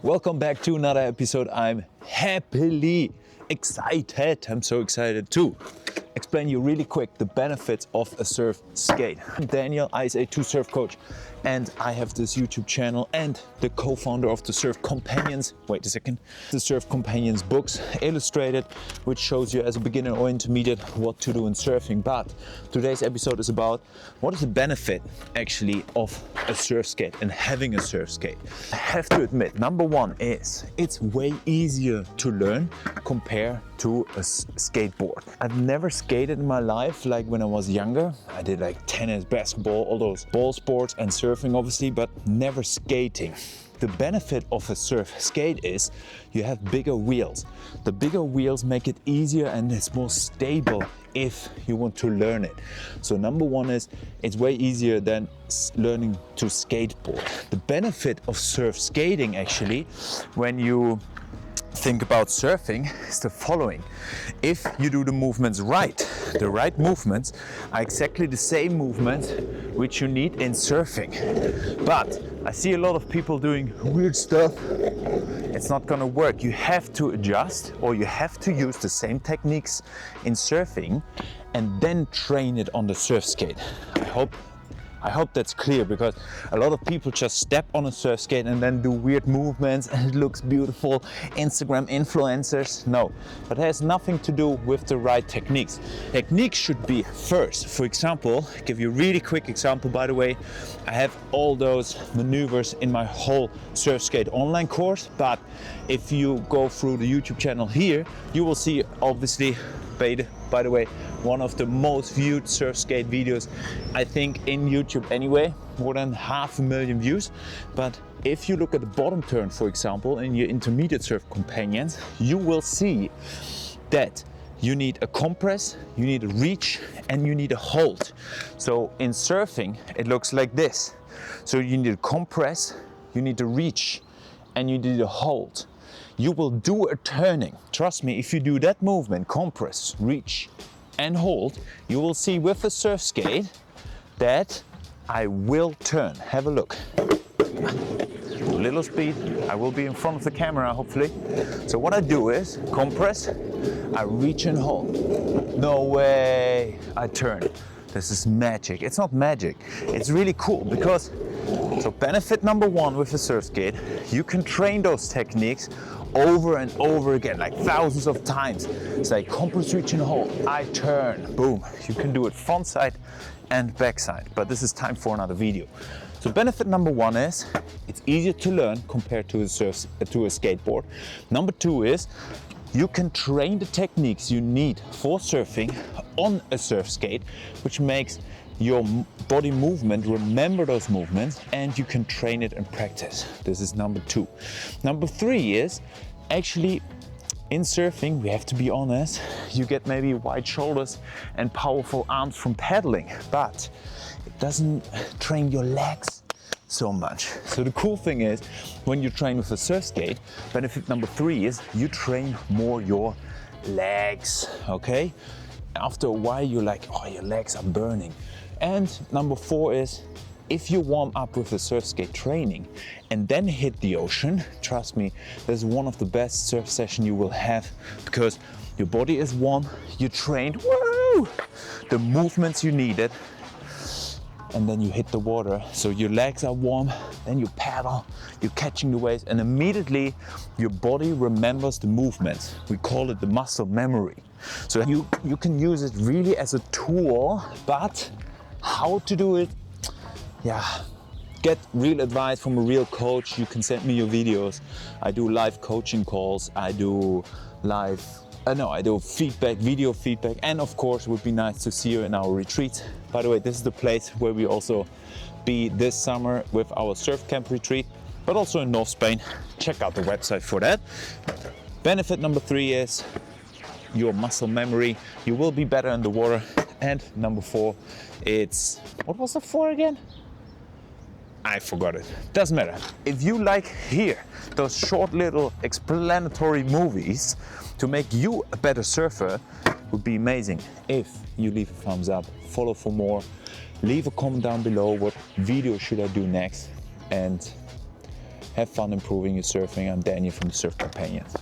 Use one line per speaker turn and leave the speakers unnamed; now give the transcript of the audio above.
Welcome back to another episode. I'm happily excited. I'm so excited to explain you really quick the benefits of a surf skate. I'm Daniel, ISA2 surf coach, and I have this YouTube channel and the co-founder of the Surf Companions. Wait a second. The Surf Companions books illustrated, which shows you as a beginner or intermediate what to do in surfing. But today's episode is about what is the benefit actually of a surf skate and having a surf skate. I have to admit, number one is it's way easier to learn compared to a skateboard. I've never skated in my life like when I was younger. I did like tennis, basketball, all those ball sports and surfing obviously, but never skating. The benefit of a surf skate is you have bigger wheels. The bigger wheels make it easier and it's more stable if you want to learn it. So number one is it's way easier than learning to skateboard. The benefit of surf skating actually, when you think about surfing, is the following. If you do the movements right, the right movements are exactly the same movements which you need in surfing. But I see a lot of people doing weird stuff. It's not gonna work. You have to adjust, or you have to use the same techniques in surfing and then train it on the surf skate. I hope that's clear, because a lot of people just step on a surf skate and then do weird movements and it looks beautiful. Instagram influencers, no. But it has nothing to do with the right techniques. Techniques should be first. For example, give you a really quick example, by the way, I have all those maneuvers in my whole surf skate online course, but if you go through the YouTube channel here, you will see obviously, by the way, one of the most viewed surf skate videos, I think, in YouTube anyway, more than 500,000 views. But if you look at the bottom turn, for example, in your intermediate surf companions, you will see that you need a compress, you need a reach, and you need a hold. So in surfing, it looks like this. So you need a compress, you need a reach, and you need a hold. You will do a turning. Trust me, if you do that movement, compress, reach, and hold, you will see with a surf skate that I will turn. Have a look. Little speed. I will be in front of the camera, hopefully. So what I do is compress, I reach and hold. No way. I turn. This is magic. It's not magic. It's really cool because, so benefit number one with a surf skate, you can train those techniques over and over again, like thousands of times. It's like compress, reach and hold, I turn, boom. You can do it front side and back side, but this is time for another video. So benefit number one is it's easier to learn compared to a skateboard. Number two is you can train the techniques you need for surfing on a surf skate, which makes your body movement, remember those movements, and you can train it and practice. This is number two. Number three is actually in surfing, we have to be honest, you get maybe wide shoulders and powerful arms from paddling, but it doesn't train your legs so much. So the cool thing is when you train with a surf skate, benefit number three is you train more your legs, okay? After a while, you're like, oh, your legs are burning. And number four is, if you warm up with a surf skate training and then hit the ocean, trust me, this is one of the best surf sessions you will have, because your body is warm, you trained, woo, the movements you needed, and then you hit the water, so your legs are warm, then you paddle, you're catching the waves, and immediately your body remembers the movements. We call it the muscle memory. So you can use it really as a tool, but how to do it, yeah, get real advice from a real coach. You can send me your videos. I do live coaching calls, I do feedback, video feedback, and of course it would be nice to see you in our retreats. By the way, this is the place where we also be this summer with our surf camp retreat, but also in North Spain. Check out the website for that. Benefit number three is your muscle memory. You will be better in the water. And number four, it's, what was the four again? I forgot it. Doesn't matter. If you like here those short little explanatory movies to make you a better surfer, would be amazing if you leave a thumbs up, follow for more, leave a comment down below what video should I do next, and Have fun improving your surfing. I'm Daniel from the Surf Companions.